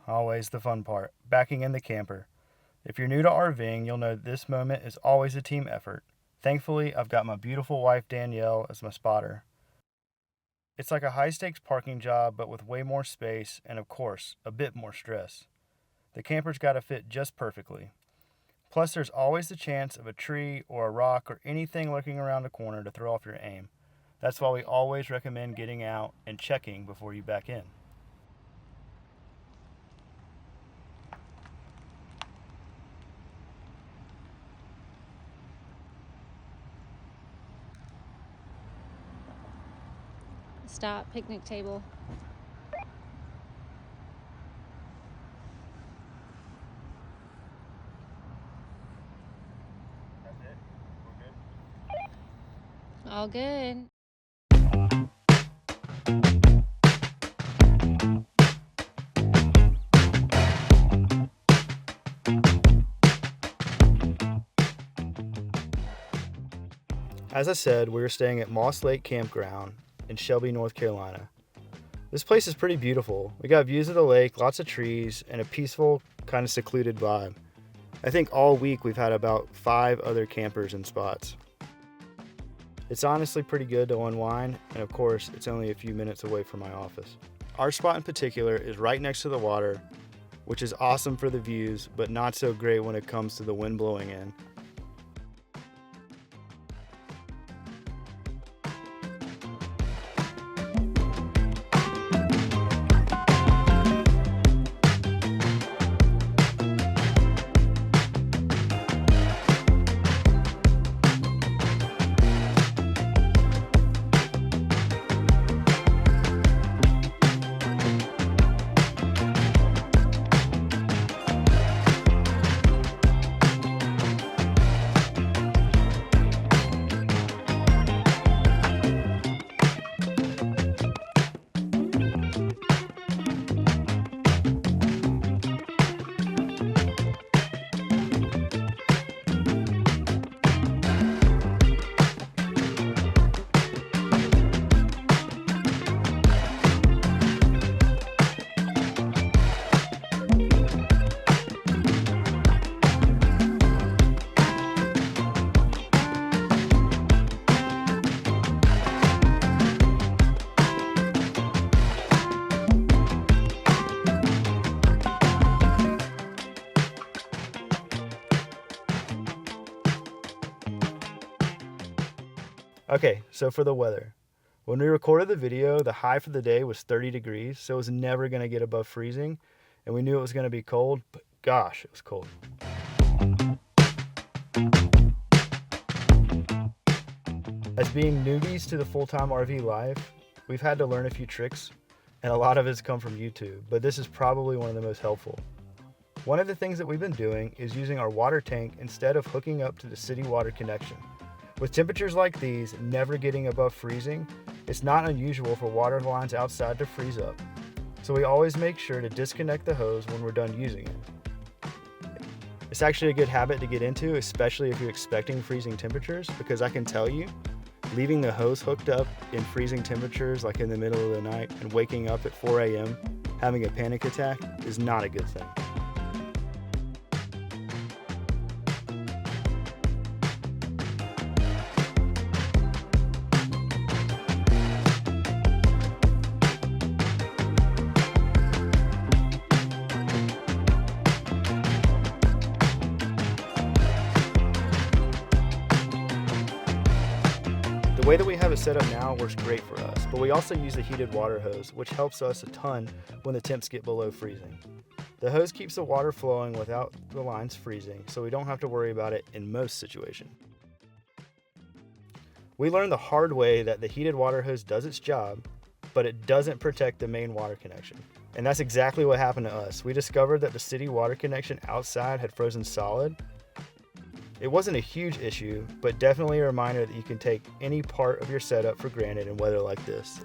Always the fun part, backing in the camper. If you're new to RVing, you'll know this moment is always a team effort. Thankfully, I've got my beautiful wife Danielle as my spotter. It's like a high stakes parking job, but with way more space and, of course, a bit more stress. The camper's got to fit just perfectly. Plus, there's always the chance of a tree or a rock or anything lurking around the corner to throw off your aim. That's why we always recommend getting out and checking before you back in. Stop, picnic table. That's it? We're good? All good. As I said, we were staying at Moss Lake Campground in Shelby, North Carolina. This place is pretty beautiful. We got views of the lake, lots of trees, and a peaceful, kind of secluded vibe. I think all week we've had about 5 other campers in spots. It's honestly pretty good to unwind, and of course, it's only a few minutes away from my office. Our spot in particular is right next to the water, which is awesome for the views, but not so great when it comes to the wind blowing in. Okay, so for the weather. When we recorded the video, the high for the day was 30 degrees, so it was never going to get above freezing, and we knew it was going to be cold, but gosh, it was cold. As being newbies to the full-time RV life, we've had to learn a few tricks, and a lot of it's come from YouTube, but this is probably one of the most helpful. One of the things that we've been doing is using our water tank instead of hooking up to the city water connection. With temperatures like these never getting above freezing, it's not unusual for water lines outside to freeze up. So we always make sure to disconnect the hose when we're done using it. It's actually a good habit to get into, especially if you're expecting freezing temperatures, because I can tell you, leaving the hose hooked up in freezing temperatures like in the middle of the night and waking up at 4 a.m. having a panic attack is not a good thing. The way that we have it set up now works great for us, but we also use a heated water hose, which helps us a ton when the temps get below freezing. The hose keeps the water flowing without the lines freezing, so we don't have to worry about it in most situations. We learned the hard way that the heated water hose does its job, but it doesn't protect the main water connection. And that's exactly what happened to us. We discovered that the city water connection outside had frozen solid. It wasn't a huge issue, but definitely a reminder that you can take any part of your setup for granted in weather like this.